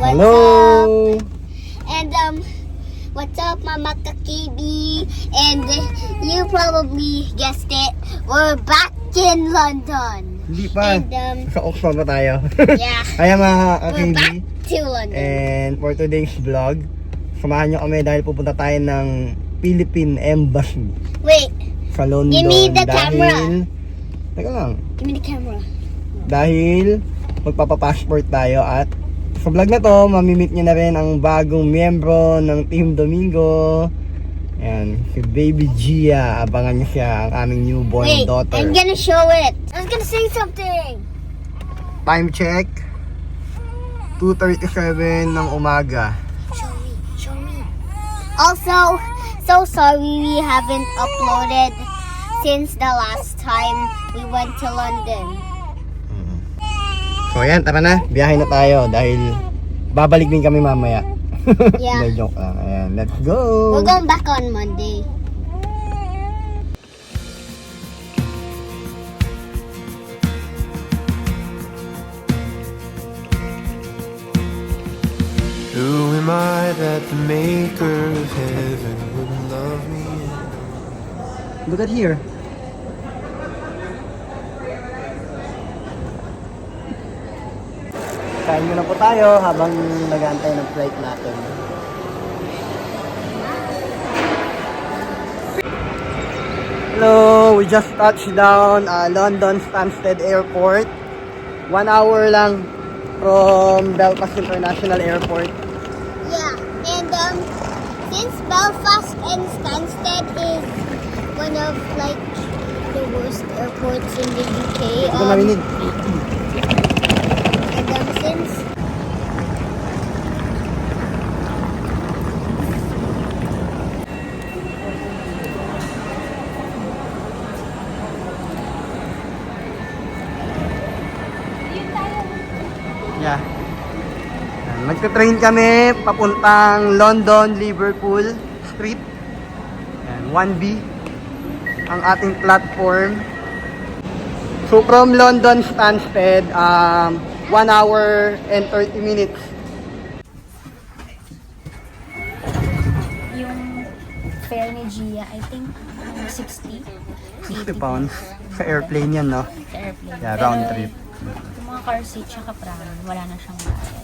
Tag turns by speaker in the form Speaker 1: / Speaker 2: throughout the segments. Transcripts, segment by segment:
Speaker 1: Hello!
Speaker 2: And what's up, Mama Kakibi? And you probably guessed it, we're back in London.
Speaker 1: Hindi pa.
Speaker 2: And
Speaker 1: Sa Oxford pa tayo.
Speaker 2: yeah,
Speaker 1: Kaya mga
Speaker 2: we're back
Speaker 1: kakindi.
Speaker 2: to London.
Speaker 1: And for today's vlog, samahan nyo kami dahil pupunta tayo ng Philippine Embassy
Speaker 2: Wait,
Speaker 1: sa London.
Speaker 2: Give me the
Speaker 1: dahil,
Speaker 2: camera.
Speaker 1: Teka lang.
Speaker 2: give me the camera.
Speaker 1: Dahil magpapapassport tayo at sa vlog na to, mamimit nyo na rin ang bagong miyembro ng Team Domingo. Ayan, si Baby Gia. Abangan nyo siya, ang aming newborn
Speaker 2: Wait,
Speaker 1: daughter.
Speaker 2: I'm gonna show it. I was gonna say something.
Speaker 1: Time check, 2:37 ng umaga.
Speaker 2: Show me. Also, so sorry we haven't uploaded since the last time we went to London.
Speaker 1: So ayan, tara na, biyahe na tayo dahil babalik din kami mamaya.
Speaker 2: Yeah.
Speaker 1: Hindi, joke lang. Ayan, let's go!
Speaker 2: We're going back on Monday.
Speaker 3: Who am I that the maker of heaven would love me?
Speaker 1: Look at here. Kain muna po tayo habang nag-aantay ng flight natin. Hello, we just touched down London Stansted Airport. 1 hour lang from Belfast International Airport.
Speaker 2: Yeah, and since Belfast and Stansted is one of like the worst airports in the UK,
Speaker 1: Ito ko narinig.
Speaker 2: and since
Speaker 1: Yeah. Magte-train kami papuntang London, Liverpool Street. Ayan, 1B ang ating platform. So from London Stansted, 1 hour and 30 minutes.
Speaker 4: Yung fare ni Gia, I think 60.
Speaker 1: 60 pounds. Sa airplane yan, no?
Speaker 4: Sa airplane.
Speaker 1: Yeah,
Speaker 4: Pero
Speaker 1: round trip.
Speaker 4: Yung mga car seat tsaka pram, wala na siyang bayad.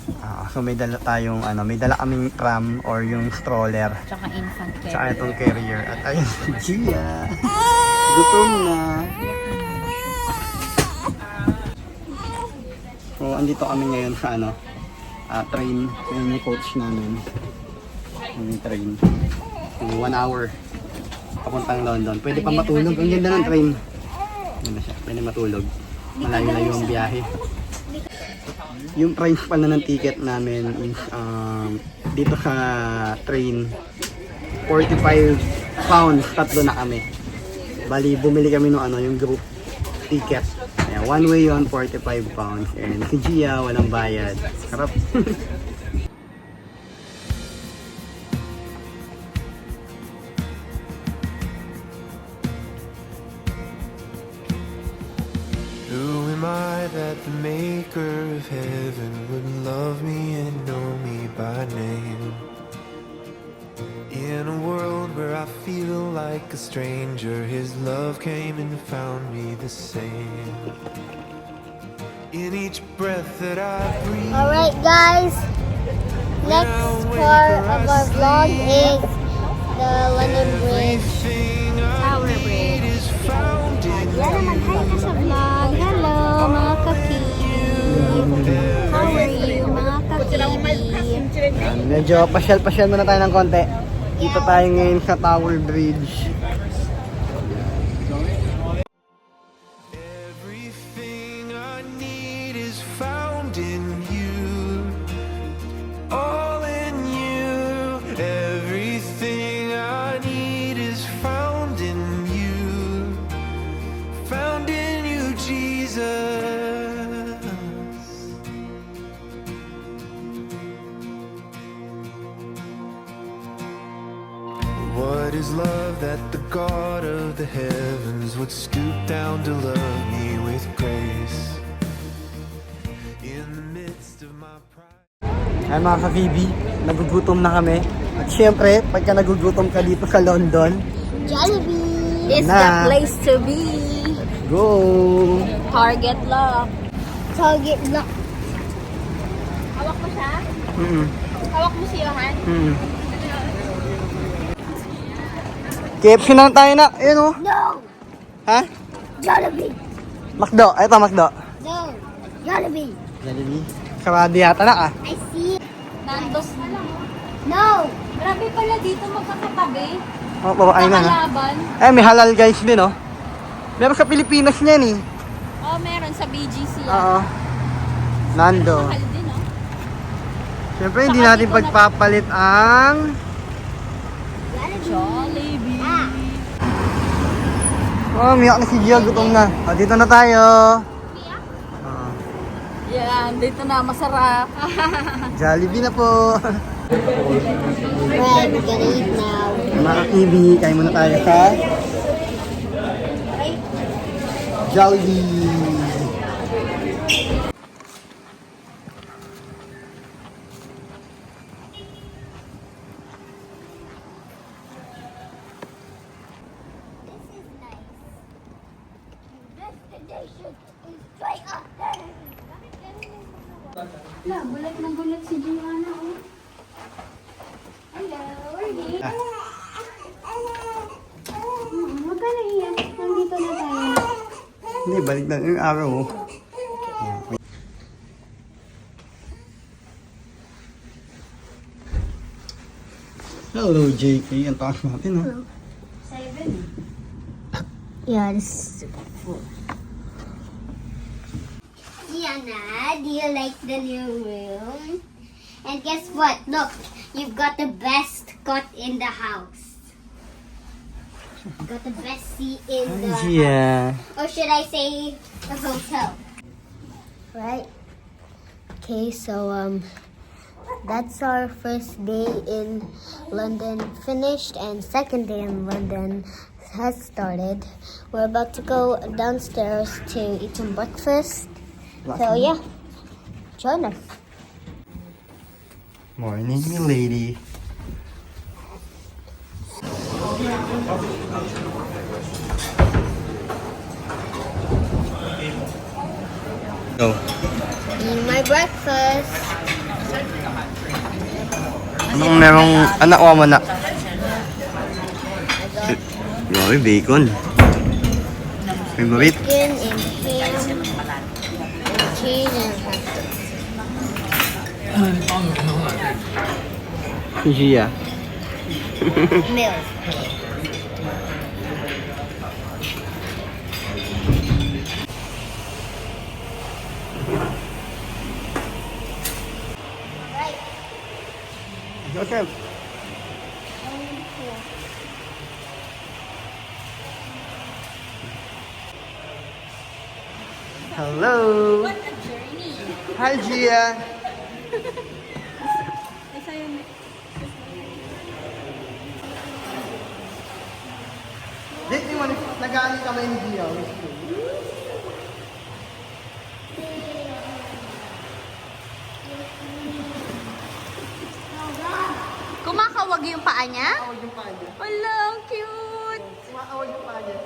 Speaker 1: So may dala tayong may dala kaming tram or yung stroller.
Speaker 4: Tsaka infant care.
Speaker 1: Tsaka itong carrier. At ayun si Gia. Gutom na. So andito kami ngayon sa train. Yun yung coach namin. Yung train. 1 hour. Papuntang London. Pwede pa matulog. Ang ganda ng train. Ganda siya. Pwede matulog. Malayo-layo ang biyahe. Yung price pala ng ticket namin is dito sa train 45 pounds, tatlo na kami. Bali, bumili kami ng yung group ticket. Ayan, one way yon 45 pounds. And si Gia, walang bayad. Sarap.
Speaker 3: Who am I that the maker of heaven would love me and know me by name? In a world where I feel like a stranger, His love came and found me the same. In each breath that I breathe,
Speaker 2: alright guys, next part of our vlog is the London Bridge.
Speaker 3: everything I
Speaker 4: Tower
Speaker 3: need
Speaker 4: Bridge.
Speaker 3: is found in
Speaker 4: Yan naman, hi ka sa vlog. Hello, mga kaki. How are you, mga kaki?
Speaker 1: Medyo pasyal-pasyal muna tayo ng konti. Dito tayo ngayon sa Tower Bridge.
Speaker 3: Everything I need is found in you, all in you. Everything I need is found in you, Jesus. What is love that the God of the heavens would stoop down to love me with grace? In the midst of my pride.
Speaker 1: Ay mga ka-Kibi, nagugutom na kami. At syempre, pagka nagugutom ka dito sa London,
Speaker 2: Jollibee.
Speaker 4: It's
Speaker 1: Na.
Speaker 4: the place to be.
Speaker 1: go!
Speaker 4: Target lock.
Speaker 2: Target lock.
Speaker 4: Hawak mo siya?
Speaker 1: Mm-mm.
Speaker 4: Hawak mo si Johan?
Speaker 1: Mm. KFC na lang tayo na. Ayun oh.
Speaker 2: No.
Speaker 1: Ha?
Speaker 2: Jollibee.
Speaker 1: Macdo. Ito Macdo.
Speaker 2: No. Jollibee.
Speaker 1: Jollibee. Sarado yata na ah.
Speaker 2: I see.
Speaker 4: Nandos na lang.
Speaker 2: No.
Speaker 4: Grabe pala dito magkakatabi.
Speaker 1: Oh, babae na ha.
Speaker 4: Nakalaban.
Speaker 1: Eh, may halal guys din oh. Meron sa Pilipinas niyan eh.
Speaker 4: Oh, meron sa BGC.
Speaker 1: Oo. Nando.
Speaker 4: Mahal din, oh.
Speaker 1: Siyempre, hindi natin pagpapalit ang...
Speaker 4: Jollibee.
Speaker 1: Oh, miyak na si Gia. Gutom na. Oh, dito na tayo. Oh,
Speaker 4: Yan, dito na, masarap.
Speaker 1: Jollibee na po.
Speaker 2: Right, we're gonna eat now.
Speaker 1: Mga Kibi, kain muna tayo sa... Jollibee.
Speaker 2: This is nice. Destination is straight up there.
Speaker 4: Wala, bulat na bulat si Gianna, oh. Hello, Orly. Huwag ka naiyak. Nandito na tayo.
Speaker 1: Hindi, balik na yung araw oh. Hello, JK. Ang taas natin oh.
Speaker 4: 7.
Speaker 2: Yeah, this is super cool. Diana, do you like the new room? And guess what? Look, you've got the best cot in the house. Got the best seat in the house.
Speaker 1: Yeah.
Speaker 2: Or should I say the hotel? Right. Okay, so that's our first day in London finished, and second day in London has started. We're about to go downstairs to eat some breakfast. So yeah, join us.
Speaker 1: Morning, milady. Go.
Speaker 2: Eat my breakfast.
Speaker 1: Anong merong anak o manak? Grabe, bacon. Favorite?
Speaker 2: Chicken and ham and cheese and
Speaker 1: Gia.
Speaker 2: milk.
Speaker 1: Joseph. Hello.
Speaker 4: What a journey.
Speaker 1: Hi, Gia.
Speaker 4: Isa yun.
Speaker 1: Dito mo, nag-aali kami ni Gia.
Speaker 4: Kumakawag yung paa niya?
Speaker 1: Awag yung paa niya.
Speaker 4: Wala, ang cute.
Speaker 1: Awag yung paa niya.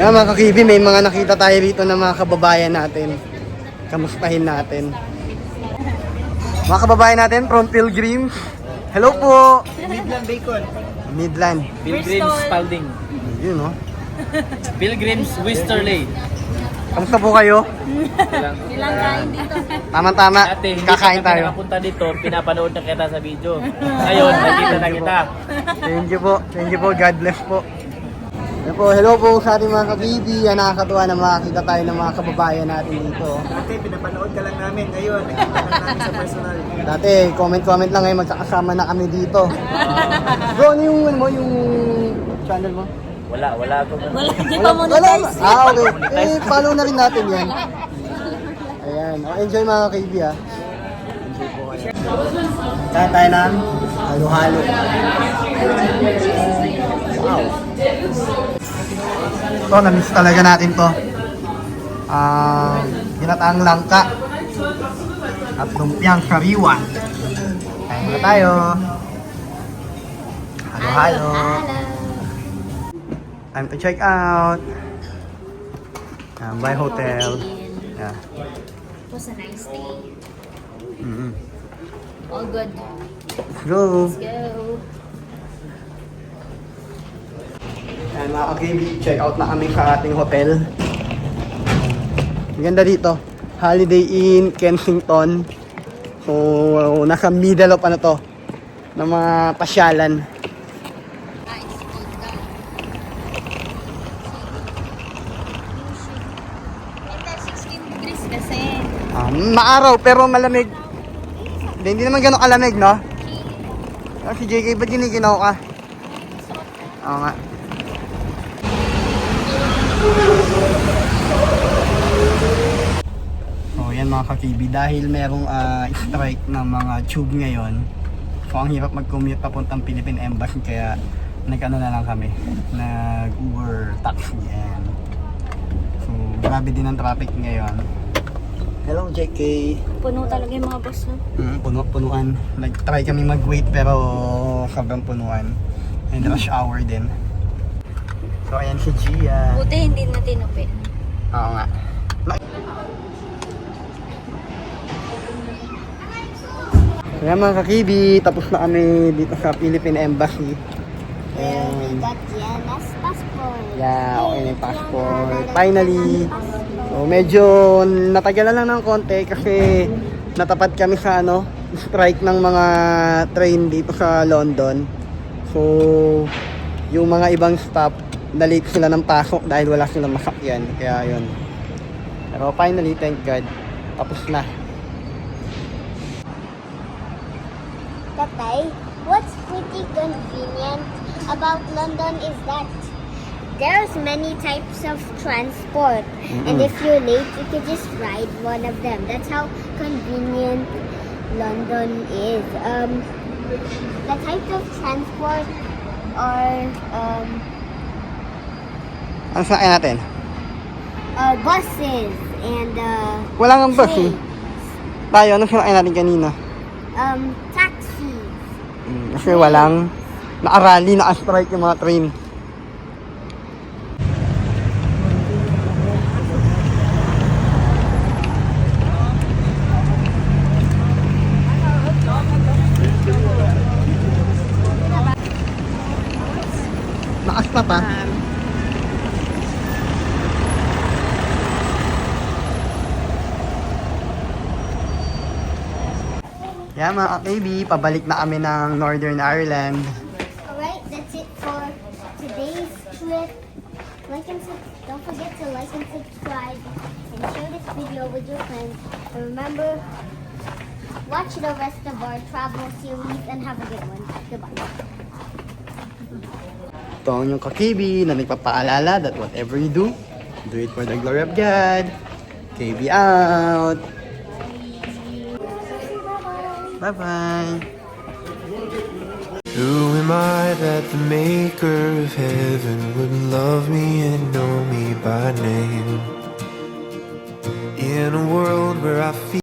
Speaker 1: Yan mga kakibi, may mga nakita tayo rito ng mga kababayan natin. Kamustahin natin. Mga kababayan natin from Pilgrim. Hello po!
Speaker 5: Midland Bacon.
Speaker 1: Midland.
Speaker 5: Pilgrims Spalding.
Speaker 1: Yun oh.
Speaker 5: Pilgrims Wisterley.
Speaker 1: Kamusta po kayo?
Speaker 4: Ilang kain dito.
Speaker 1: Tama-tama,
Speaker 5: Dati, hindi
Speaker 1: kakain
Speaker 5: pa kami
Speaker 1: tayo.
Speaker 5: nakapunta dito, pinapanood na kita sa video. Ngayon, nakita na kita.
Speaker 1: Thank you po. Thank you po. God bless po. Hello po sa ating mga kabibi. Nakakatuwa na makakita tayo ng mga kababayan natin dito.
Speaker 5: Dati, pinapanood ka lang namin. Ngayon, nakikita ka namin sa personal.
Speaker 1: Dati, comment lang ngayon, magkakasama na kami dito. Bro, ano yung channel mo?
Speaker 5: Wala ako.
Speaker 4: Hindi pa monetize.
Speaker 1: Okay. Follow na rin natin yan. Ayan. Enjoy mga KB ah. Enjoy po kayo. Kaya tayo ng halo-halo. Wow. Ito, na-miss talaga natin to. Ginataang langka. At lumpiang sariwa. Kain na tayo. Halo-halo. Time to check out. By hotel. Yeah.
Speaker 4: It was a nice day.
Speaker 1: Mm-hmm.
Speaker 4: All good.
Speaker 1: Let's go.
Speaker 4: Go.
Speaker 1: Ayan mga ka-KB, check out na kami sa ating hotel. Ang ganda dito. Holiday Inn, Kensington. So, nasa middle of ano to, ng mga pasyalan.
Speaker 4: Kasi
Speaker 1: Maaraw pero malamig. Hindi naman gano'ng kalamig, no? Si JK, ba't giniginaw ka? Oo nga. So yan mga ka-KB, dahil merong strike ng mga tube ngayon, so ang hirap mag-commute papuntang Philippine Embassy, kaya nag-ano na lang kami, nag-Uber taxi. And so grabe din ang traffic ngayon. Hello JK.
Speaker 4: puno talaga yung mga bus, no?
Speaker 1: Punuan. Nag-try kami mag-wait pero sobrang punuan. And rush hour din. So ayan si Gia.
Speaker 4: Buti hindi na tinupin.
Speaker 1: Oo nga. Kaya mga kakibi, tapos na kami dito sa Philippine Embassy. And
Speaker 2: Got Gianna's passport.
Speaker 1: yeah, okay na yung passport. Finally. So medyo natagalan lang ng konti kasi natapat kami sa strike ng mga train dito sa London. So yung mga ibang stop, na-late sila ng pasok dahil wala silang masakyan. Kaya yun. Pero finally, thank God, tapos na.
Speaker 2: Tatay, what's pretty convenient about London is that there's many types of transport. And if you're late, you can just ride one of them. That's how convenient London is. The types of transport are
Speaker 1: Ano sakyan natin?
Speaker 2: buses and
Speaker 1: Wala nga bus eh.
Speaker 2: trains,
Speaker 1: Tayo, ano sinakyan natin kanina?
Speaker 2: taxis.
Speaker 1: Kasi walang nakarally, naka-strike yung mga train. Naka-stop ah. Yeah mga baby, pabalik na kami ng Northern Ireland.
Speaker 2: Alright, that's it for today's trip. Don't forget to like and subscribe and share this video with your friends. And remember, watch the rest of our travel series and have a good one. Goodbye.
Speaker 1: Ito ang yung kakibi na nagpapaalala that whatever you do it for the glory of God. KB out! Bye-bye!
Speaker 3: Who am I that the maker of heaven would love me and know me by name? In a world where I feel